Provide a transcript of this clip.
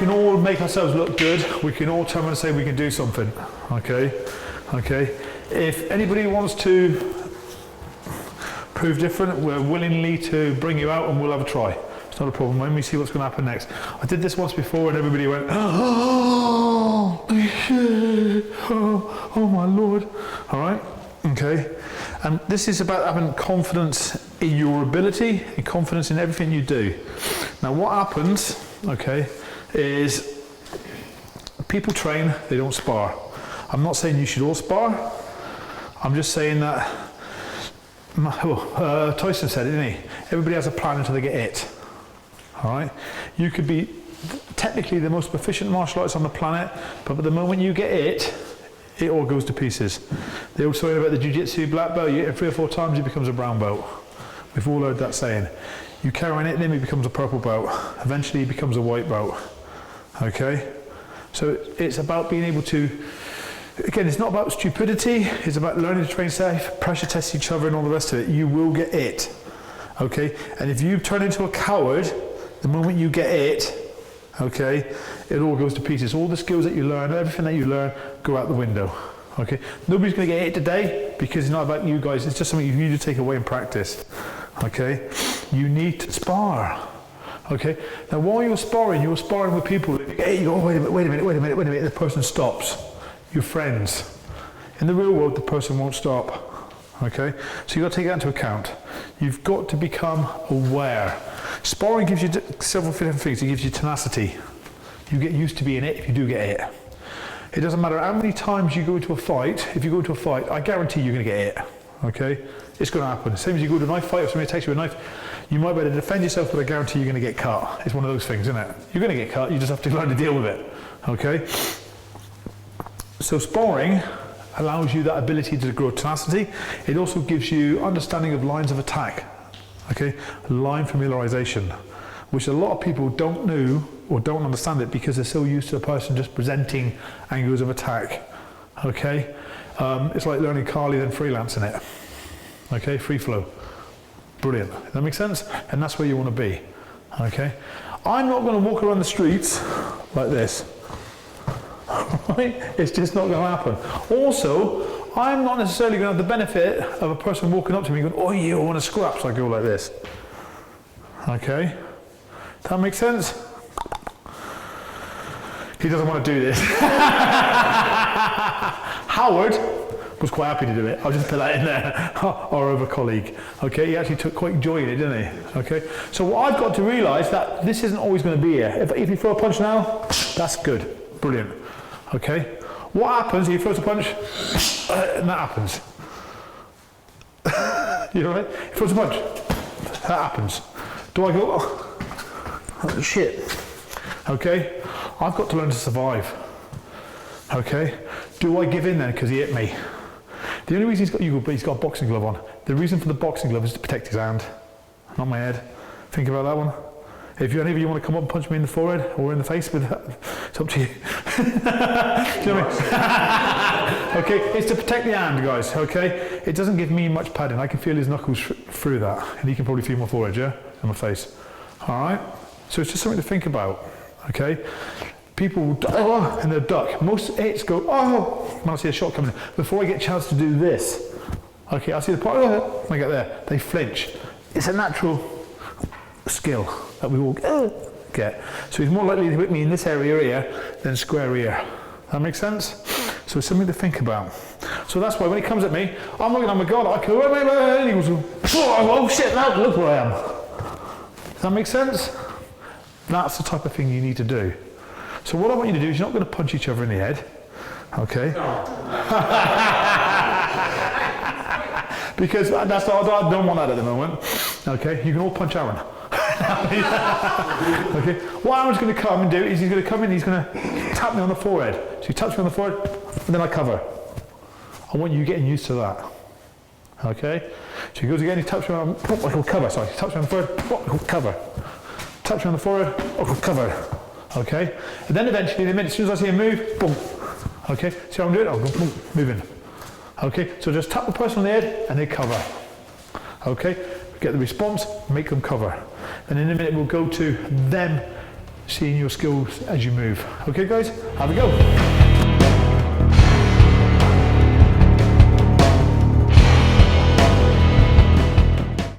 can all make ourselves look good. We can all turn around and say we can do something. Okay? Okay? If anybody wants to prove different, we're willingly to bring you out and we'll have a try. It's not a problem. Let me see what's going to happen next. I did this once before and everybody went, oh, shit. Oh my Lord. All right? Okay? And this is about having confidence in your ability and confidence in everything you do. Now what happens, okay, is people train, they don't spar. I'm not saying you should all spar. I'm just saying that, Tyson said it, didn't he? Everybody has a plan until they get hit. All right? You could be technically the most proficient martial artist on the planet, but the moment you get hit, it all goes to pieces. They also say about the jiu-jitsu black belt, you hit it 3 or 4 times, it becomes a brown belt. We've all heard that saying. You carry on hitting him, he becomes a purple belt. Eventually he becomes a white belt. Okay? So it's about being able to, again, it's not about stupidity, it's about learning to train safe, pressure test each other and all the rest of it. You will get hit. Okay? And if you turn into a coward, the moment you get hit, okay, it all goes to pieces. All the skills that you learn, everything that you learn, go out the window. Okay? Nobody's going to get hit today because it's not about you guys. It's just something you need to take away and practice. Okay? You need to spar. Okay? Now, while you're sparring with people. If you get hit, you go, oh, wait a minute. The person stops. You're friends. In the real world, the person won't stop. Okay? So you've got to take that into account. You've got to become aware. Sparring gives you several different things. It gives you tenacity. You get used to being hit if you do get hit. It doesn't matter how many times you go into a fight. If you go into a fight, I guarantee you're going to get hit. Okay? It's going to happen. Same as you go to a knife fight, if somebody takes you a knife, you might be able to defend yourself, but I guarantee you're going to get cut. It's one of those things, isn't it? You're going to get cut. You just have to learn to deal with it. Okay? So sparring allows you that ability to grow tenacity. It also gives you understanding of lines of attack. Okay, line familiarization, which a lot of people don't know or don't understand it because they're so used to a person just presenting angles of attack. Okay, it's like learning Kali then freelancing it. Okay, free flow, brilliant. Does that make sense? And that's where you want to be. Okay, I'm not going to walk around the streets like this. Right? It's just not going to happen. Also, I'm not necessarily going to have the benefit of a person walking up to me going, oh, you want to scrap, so I go like this. Okay? Does that make sense? He doesn't want to do this. Howard was quite happy to do it. I'll just put that in there. Our other colleague. Okay? He actually took quite joy in it, didn't he? Okay? So what I've got to realise that this isn't always going to be here. If you throw a punch now, that's good. Brilliant. Okay? What happens if he throws a punch and that happens? You know what I mean? He throws a punch, that happens. Do I go, oh shit? Okay? I've got to learn to survive. Okay? Do I give in then because he hit me? The only reason he's got a boxing glove on, the reason for the boxing glove is to protect his hand, not my head. Think about that one. If any of you want to come up and punch me in the forehead or in the face with that, it's up to you. Do you know what I mean? Okay, it's to protect the hand, guys, okay? It doesn't give me much padding. I can feel his knuckles through that, and he can probably feel my forehead, yeah? And my face. All right? So it's just something to think about, okay? People will oh, and they'll duck. Most hits go, oh, when I see a shot coming in. Before I get a chance to do this, okay, I see the part, oh, when I get there, they flinch. It's a natural skill that we all get. So he's more likely to hit me in this area here than square here. That makes sense? So it's something to think about. So that's why when he comes at me, I'm looking, oh my God, I go, and he goes, oh shit, now look where I am. Does that make sense? That's the type of thing you need to do. So what I want you to do is you're not going to punch each other in the head, okay? Because that's not, I don't want that at the moment. Okay, you can all punch Aaron. Okay, what Aaron's going to come and do is he's going to come in, he's going to tap me on the forehead. So he taps me on the forehead, and then I cover. I want you getting used to that. Okay, so he goes again, he taps me on, I'll cover, sorry, he taps me on the forehead, I'll cover. Taps me on the forehead, I'll cover. Okay, and then eventually in a minute, as soon as I see him move, boom. Okay, see how I'm doing? I'll go boom, moving. Okay, so just tap the person on the head and they cover. Okay, get the response, make them cover. And in a minute we'll go to them seeing your skills as you move. Okay guys, have a go.